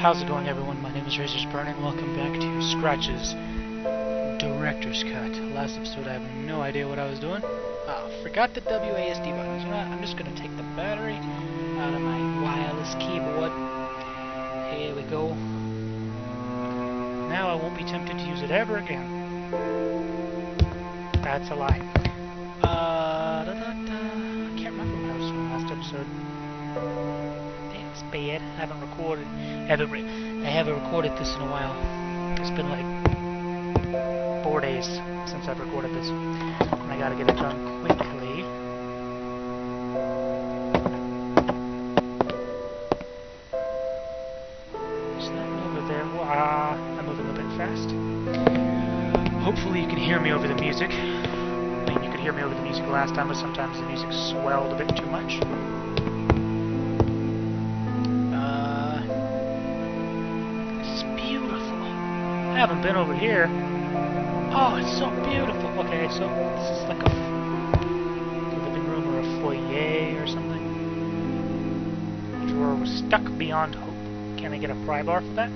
How's it going, everyone? My name is Razor's Burning. Welcome back to Scratch's Director's Cut. Last episode, I have no idea what I was doing. Forgot the WASD buttons. You know what? I'm just going to take the battery out of my wireless keyboard. Here we go. Now I won't be tempted to use it ever again. That's a lie. I can't remember what I was doing last episode. It's bad. I haven't recorded. I haven't recorded this in a while. It's been like 4 days since I've recorded this, and I gotta get it done quickly. Is that over there? I'm moving a bit fast. Hopefully you can hear me over the music. I mean, you could hear me over the music last time, but sometimes the music swelled a bit too much. I haven't been over here. Oh, it's so beautiful. Okay, so this is like a living room or a foyer or something. The drawer was stuck beyond hope. Can I get a pry bar for that?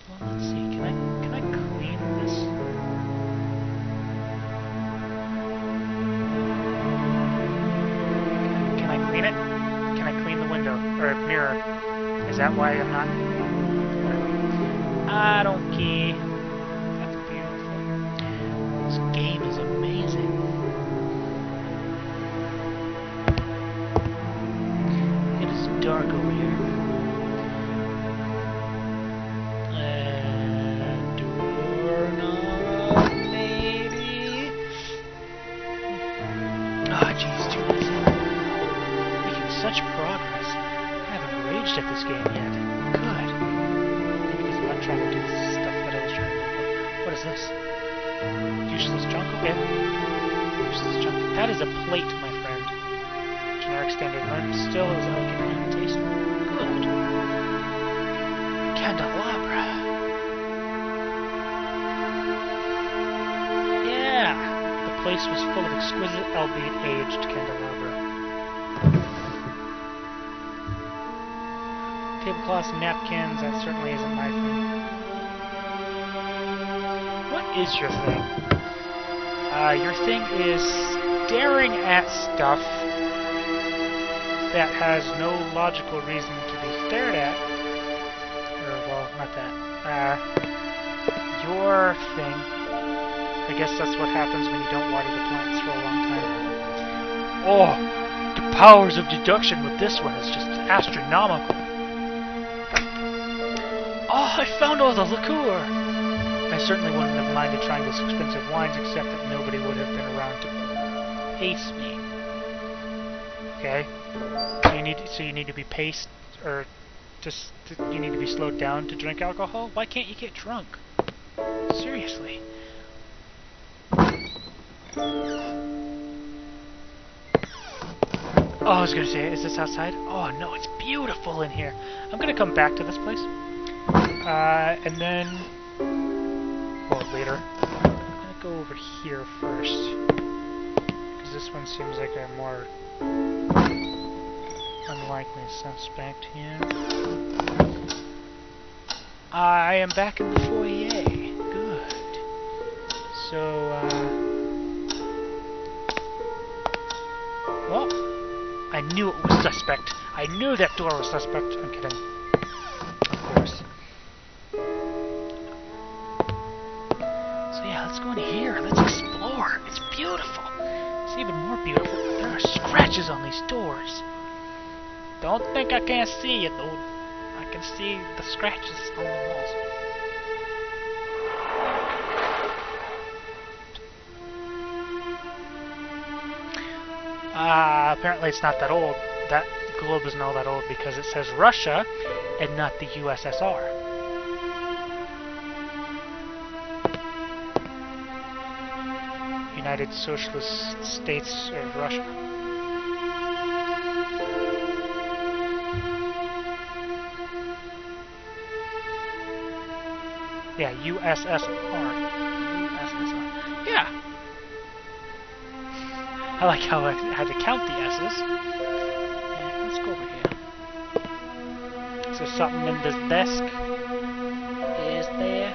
Well, let's see. Can I clean this? Can I clean it? Can I clean the window or mirror? Is that why I'm not? I don't care. That's beautiful. This game is amazing. It is dark over here. And doorknob, maybe. Ah, jeez, dude. Making such progress. I haven't raged at this game yet. Good. Trying to do this stuff that I was trying to do. What is this? Useless junk? Okay. Useless junk. That is a plate, my friend. Generic standard lamp still is elegant and tasteful. Good. Candelabra. Yeah! The place was full of exquisite, albeit aged candelabra. Tablecloths, napkins, that certainly isn't my thing. What is your thing? Your thing is staring at stuff that has no logical reason to be stared at. Or, well, not that. Your thing. I guess that's what happens when you don't water the plants for a long time. Oh, the powers of deduction with this one is just astronomical. Oh, I found all the liqueur! I certainly wouldn't have minded trying those expensive wines, except that nobody would have been around to pace me. Okay? So you need to be paced, or just you need to be slowed down to drink alcohol? Why can't you get drunk? Seriously. Oh, I was gonna say, is this outside? Oh no, it's beautiful in here. I'm gonna come back to this place. And then, well, later. I'm gonna go over here first, because this one seems like a more unlikely suspect here. I am back in the foyer. Good. So, well, I knew it was suspect. I knew that door was suspect. I'm kidding. Of course. Let's go in here. Let's explore. It's beautiful. It's even more beautiful. There are scratches on these doors. Don't think I can't see it, though. I can see the scratches on the walls. Apparently it's not that old. That globe isn't all that old because it says Russia and not the USSR. United Socialist States of Russia. Yeah, USSR. USSR. Yeah. I like how I had to count the S's. Yeah, let's go over here. there something in this desk? Is there?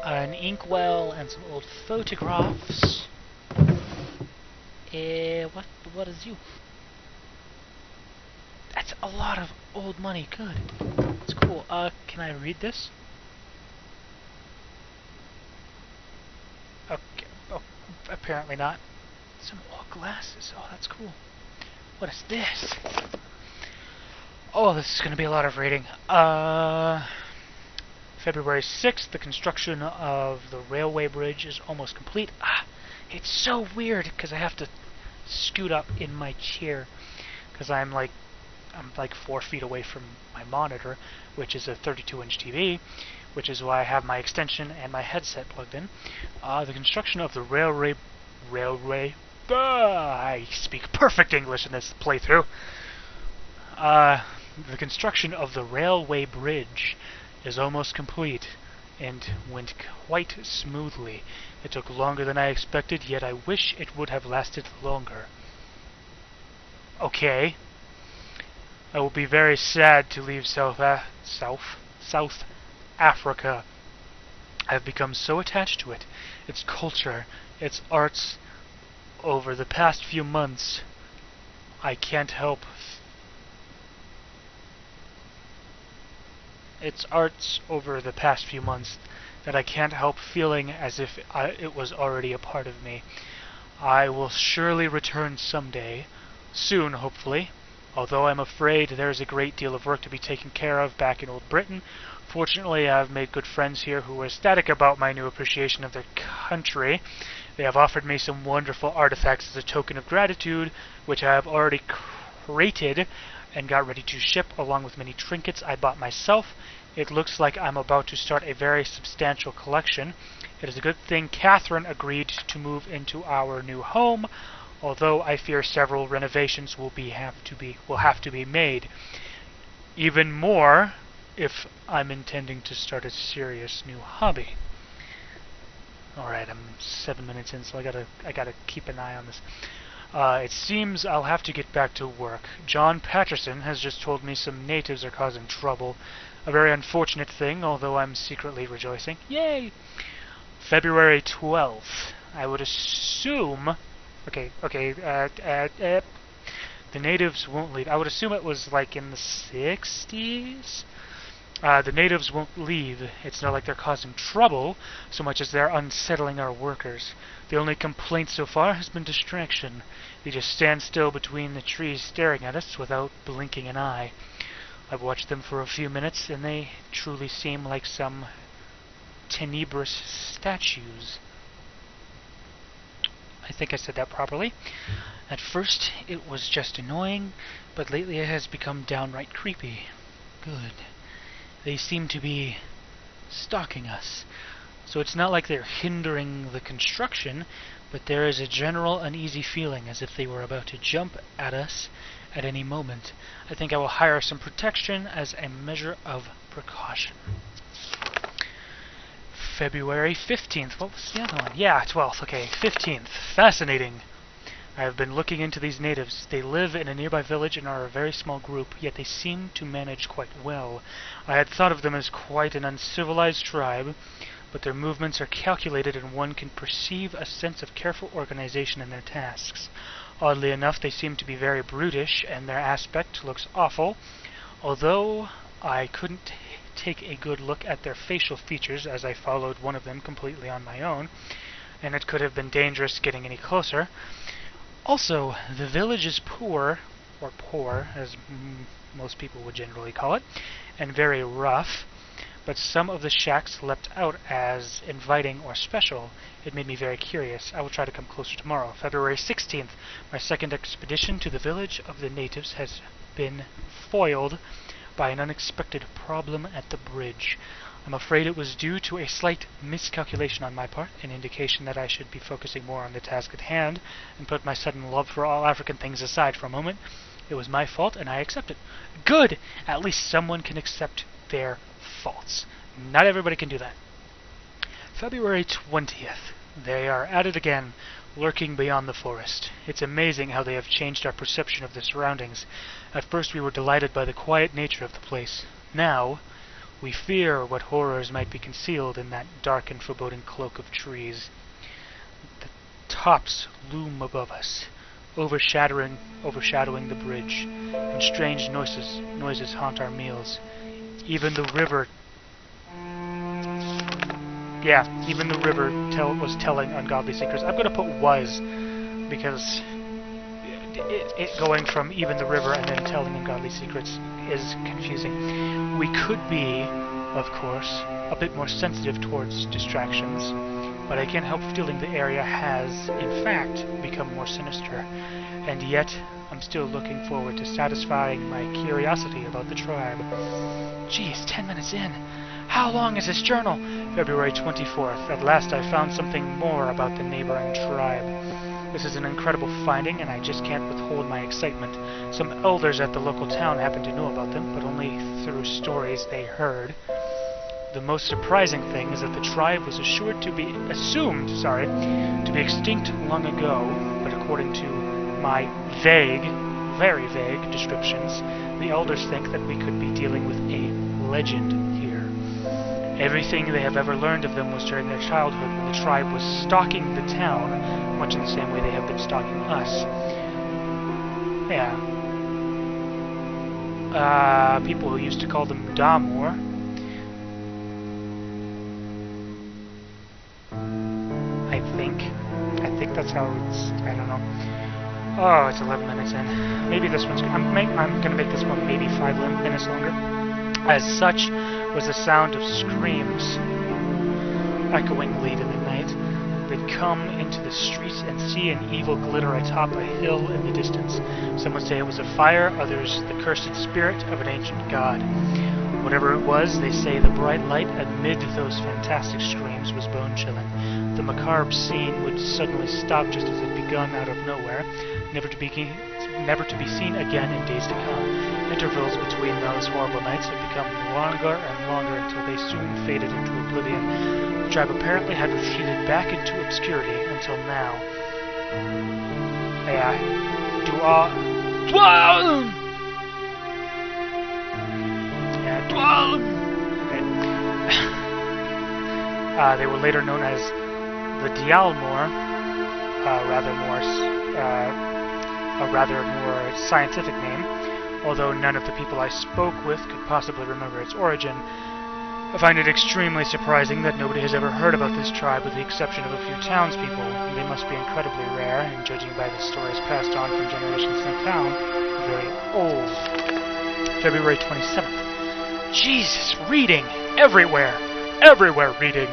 An inkwell and some old photographs. What is you? That's a lot of old money. Good. That's cool. Can I read this? Okay. Oh, apparently not. Some old glasses. Oh, that's cool. What is this? Oh, this is going to be a lot of reading. February 6th, the construction of the railway bridge is almost complete. It's so weird because I have to scoot up in my chair because I'm like 4 feet away from my monitor, which is a 32-inch TV, which is why I have my extension and my headset plugged in. The construction of the railway. I speak perfect English in this playthrough. The construction of the railway bridge is almost complete and went quite smoothly. It took longer than I expected, yet I wish it would have lasted longer. Okay. I will be very sad to leave South Africa. I have become so attached to it, its culture, its arts. Over the past few months, I can't help. Its arts over the past few months that I can't help feeling as if it was already a part of me. I will surely return someday, soon hopefully, although I'm afraid there is a great deal of work to be taken care of back in Old Britain. Fortunately, I have made good friends here who are ecstatic about my new appreciation of their country. They have offered me some wonderful artifacts as a token of gratitude, which I have already created and got ready to ship, along with many trinkets I bought myself. It looks like I'm about to start a very substantial collection. It is a good thing Catherine agreed to move into our new home, although I fear several renovations will have to be made. Even more if I'm intending to start a serious new hobby. Alright, I'm 7 minutes in, so I gotta keep an eye on this. It seems I'll have to get back to work. John Patterson has just told me some natives are causing trouble. A very unfortunate thing, although I'm secretly rejoicing. Yay! February 12th. I would assume... the natives won't leave. I would assume it was like in the 60s? The natives won't leave. It's not like they're causing trouble, so much as they're unsettling our workers. The only complaint so far has been distraction. They just stand still between the trees staring at us without blinking an eye. I've watched them for a few minutes, and they truly seem like some tenebrous statues. I think I said that properly. At first, it was just annoying, but lately it has become downright creepy. Good. They seem to be stalking us. So it's not like they're hindering the construction, but there is a general uneasy feeling as if they were about to jump at us at any moment. I think I will hire some protection as a measure of precaution. February 15th. What was the other one? Yeah, 12th. Okay, 15th. Fascinating. I have been looking into these natives. They live in a nearby village and are a very small group, yet they seem to manage quite well. I had thought of them as quite an uncivilized tribe, but their movements are calculated and one can perceive a sense of careful organization in their tasks. Oddly enough, they seem to be very brutish, and their aspect looks awful, although I couldn't take a good look at their facial features as I followed one of them completely on my own, and it could have been dangerous getting any closer. Also, the village is poor, or poor, as most people would generally call it, and very rough, but some of the shacks leapt out as inviting or special. It made me very curious. I will try to come closer tomorrow. February 16th. My second expedition to the village of the natives has been foiled by an unexpected problem at the bridge. I'm afraid it was due to a slight miscalculation on my part, an indication that I should be focusing more on the task at hand and put my sudden love for all African things aside for a moment. It was my fault, and I accept it. Good! At least someone can accept their faults. Not everybody can do that. February 20th. They are at it again. lurking beyond the forest. It's amazing how they have changed our perception of the surroundings. At first we were delighted by the quiet nature of the place. Now, we fear what horrors might be concealed in that dark and foreboding cloak of trees. The tops loom above us, overshadowing the bridge, and strange noises haunt our meals. Even the river was telling ungodly secrets. I'm going to put was, because it going from even the river and then telling ungodly secrets is confusing. We could be, of course, a bit more sensitive towards distractions, but I can't help feeling the area has, in fact, become more sinister. And yet, I'm still looking forward to satisfying my curiosity about the tribe. Geez, 10 minutes in. How long is this journal? February 24th. At last I found something more about the neighboring tribe. This is an incredible finding, and I just can't withhold my excitement. Some elders at the local town happen to know about them, but only through stories they heard. The most surprising thing is that the tribe was assumed to be extinct long ago, but according to my very vague descriptions, the elders think that we could be dealing with a legend here. Everything they have ever learned of them was during their childhood, when the tribe was stalking the town, much in the same way they have been stalking us. Yeah. People who used to call them Damor. I think that's how it's, I don't know. Oh, it's 11 minutes in. Maybe this one's, I'm gonna make this one maybe 5 minutes longer. As such was the sound of screams echoing late in the night. They'd come into the streets and see an evil glitter atop a hill in the distance. Some would say it was a fire, others the cursed spirit of an ancient god. Whatever it was, they say the bright light amid those fantastic screams was bone-chilling. The macabre scene would suddenly stop just as it had begun out of nowhere, never to be seen again in days to come. Intervals between those horrible nights had become longer and longer until they soon faded into oblivion. The tribe apparently had retreated back into obscurity until now. They were later known as the Dialmor, a rather more scientific name, although none of the people I spoke with could possibly remember its origin. I find it extremely surprising that nobody has ever heard about this tribe with the exception of a few townspeople. They must be incredibly rare, and judging by the stories passed on from generations in the town, very old. February 27th. Jesus, reading! Everywhere reading!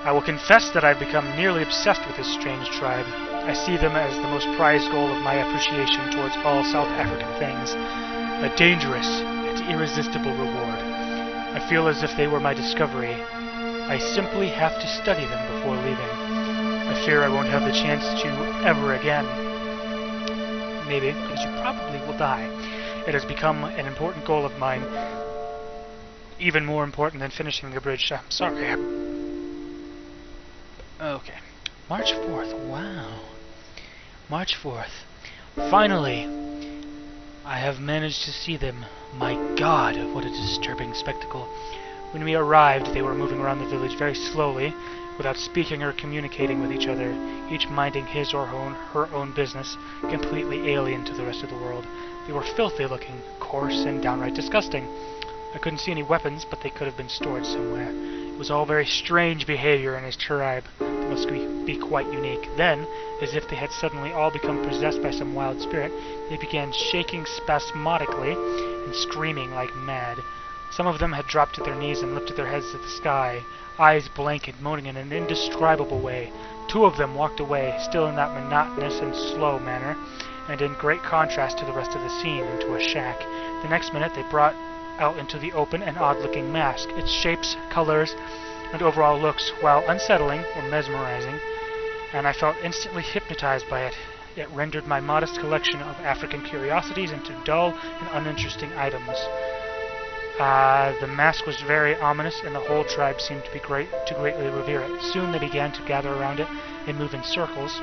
I will confess that I've become nearly obsessed with this strange tribe. I see them as the most prized goal of my appreciation towards all South African things. A dangerous and irresistible reward. I feel as if they were my discovery. I simply have to study them before leaving. I fear I won't have the chance to ever again. Maybe, because you probably will die. It has become an important goal of mine. Even more important than finishing the bridge. I'm sorry. Okay. March 4th. Wow. March 4th. Finally! I have managed to see them. My God, what a disturbing spectacle. When we arrived, they were moving around the village very slowly, without speaking or communicating with each other, each minding his or her own business, completely alien to the rest of the world. They were filthy looking, coarse, and downright disgusting. I couldn't see any weapons, but they could have been stored somewhere. It was all very strange behavior in his tribe. They must be quite unique. Then, as if they had suddenly all become possessed by some wild spirit, they began shaking spasmodically and screaming like mad. Some of them had dropped to their knees and lifted their heads to the sky, eyes blank and moaning in an indescribable way. 2 of them walked away, still in that monotonous and slow manner, and in great contrast to the rest of the scene, into a shack. The next minute they brought out into the open an odd-looking mask. Its shapes, colors, and overall looks, while unsettling, were mesmerizing, and I felt instantly hypnotized by it. It rendered my modest collection of African curiosities into dull and uninteresting items. The mask was very ominous, and the whole tribe seemed to greatly revere it. Soon they began to gather around it and move in circles,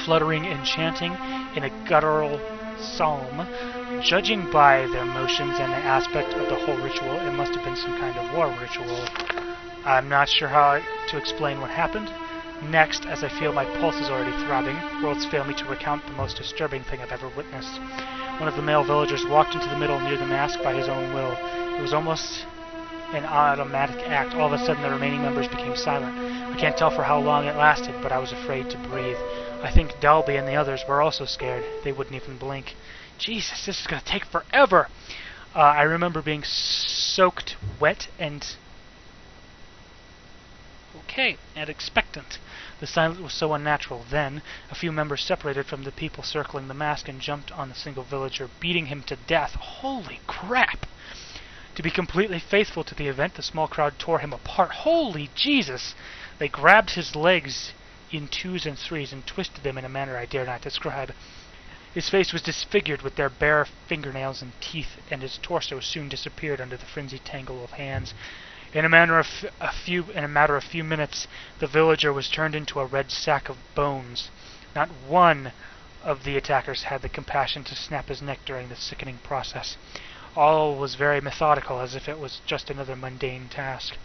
fluttering and chanting in a guttural psalm. Judging by their motions and the aspect of the whole ritual, it must have been some kind of war ritual. I'm not sure how to explain what happened. Next, as I feel my pulse is already throbbing, words fail me to recount the most disturbing thing I've ever witnessed. One of the male villagers walked into the middle near the mask by his own will. It was almost an automatic act. All of a sudden, the remaining members became silent. I can't tell for how long it lasted, but I was afraid to breathe. I think Dalby and the others were also scared. They wouldn't even blink. Jesus, this is going to take forever! I remember being soaked wet and expectant. The silence was so unnatural. Then, a few members separated from the people circling the mask and jumped on the single villager, beating him to death. Holy crap! To be completely faithful to the event, the small crowd tore him apart. Holy Jesus! They grabbed his legs in twos and threes and twisted them in a manner I dare not describe. His face was disfigured with their bare fingernails and teeth, and his torso soon disappeared under the frenzied tangle of hands. In a matter of a few minutes, the villager was turned into a red sack of bones. Not one of the attackers had the compassion to snap his neck during the sickening process. All was very methodical, as if it was just another mundane task.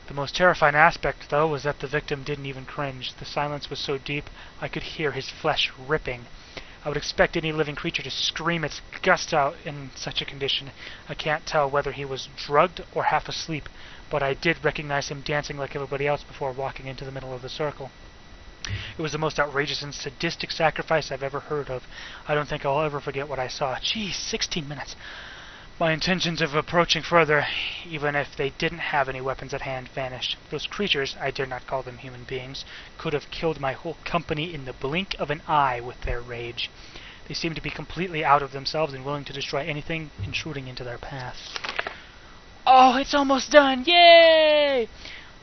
The most terrifying aspect, though, was that the victim didn't even cringe. The silence was so deep I could hear his flesh ripping. I would expect any living creature to scream its guts out in such a condition. I can't tell whether he was drugged or half asleep, but I did recognize him dancing like everybody else before walking into the middle of the circle. It was the most outrageous and sadistic sacrifice I've ever heard of. I don't think I'll ever forget what I saw. Geez, 16 minutes. My intentions of approaching further, even if they didn't have any weapons at hand, vanished. Those creatures, I dare not call them human beings, could have killed my whole company in the blink of an eye with their rage. They seemed to be completely out of themselves and willing to destroy anything intruding into their path. Oh, it's almost done! Yay!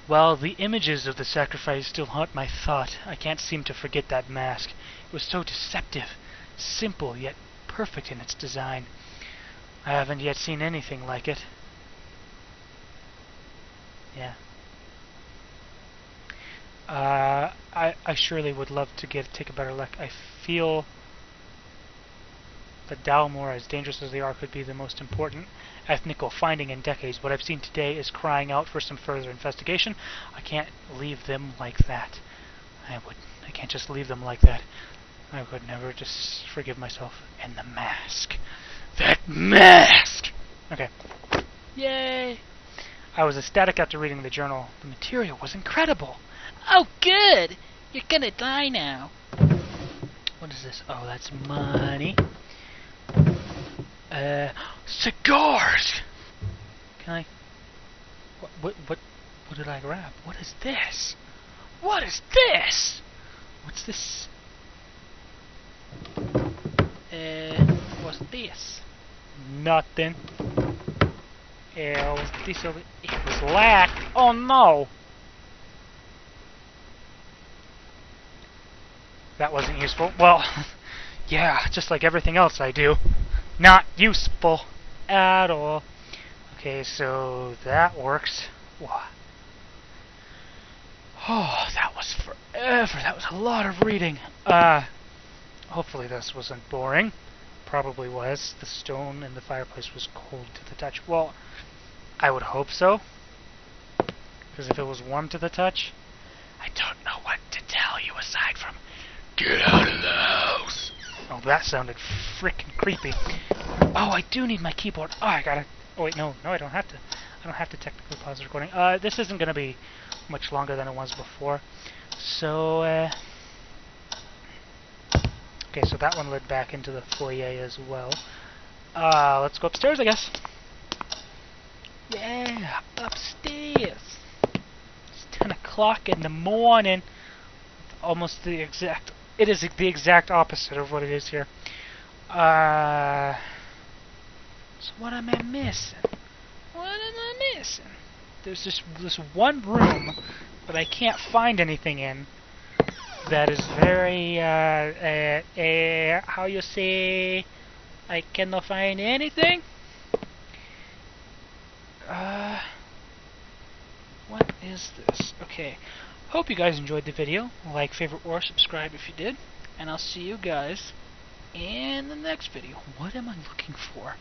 Well, the images of the sacrifice still haunt my thought. I can't seem to forget that mask. It was so deceptive, simple, yet perfect in its design. I haven't yet seen anything like it. Yeah. I surely would love to take a better look. I feel that Dalmor, as dangerous as they are, could be the most important ethnical finding in decades. What I've seen today is crying out for some further investigation. I can't leave them like that. I can't just leave them like that. I would never just forgive myself. And the mask. That mask! Okay. Yay! I was ecstatic after reading the journal. The material was incredible. Oh, good! You're gonna die now. What is this? Oh, that's money. Cigars! Can I... What did I grab? What is this? What is this? What's this? What's this? Nothing. What's this over? It was lacked. Oh no! That wasn't useful. Well, yeah, just like everything else I do. Not useful at all. Okay, so that works. What? Oh, that was forever. That was a lot of reading. Hopefully this wasn't boring. Probably was. The stone in the fireplace was cold to the touch. Well, I would hope so. Because if it was warm to the touch, I don't know what to tell you aside from get out of the house. Oh, that sounded frickin' creepy. Oh, I do need my keyboard. Oh, I gotta... Oh, wait, no, I don't have to. I don't have to technically pause the recording. This isn't gonna be much longer than it was before. So, okay, so that one led back into the foyer as well. Let's go upstairs, I guess. Yeah, upstairs. It's 10 o'clock in the morning. Almost the exact... It is the exact opposite of what it is here. So what am I missing? What am I missing? There's this one room that I can't find anything in. That is very, how you say, I cannot find anything? What is this? Okay. Hope you guys enjoyed the video. Like, favorite, or subscribe if you did. and I'll see you guys in the next video. What am I looking for?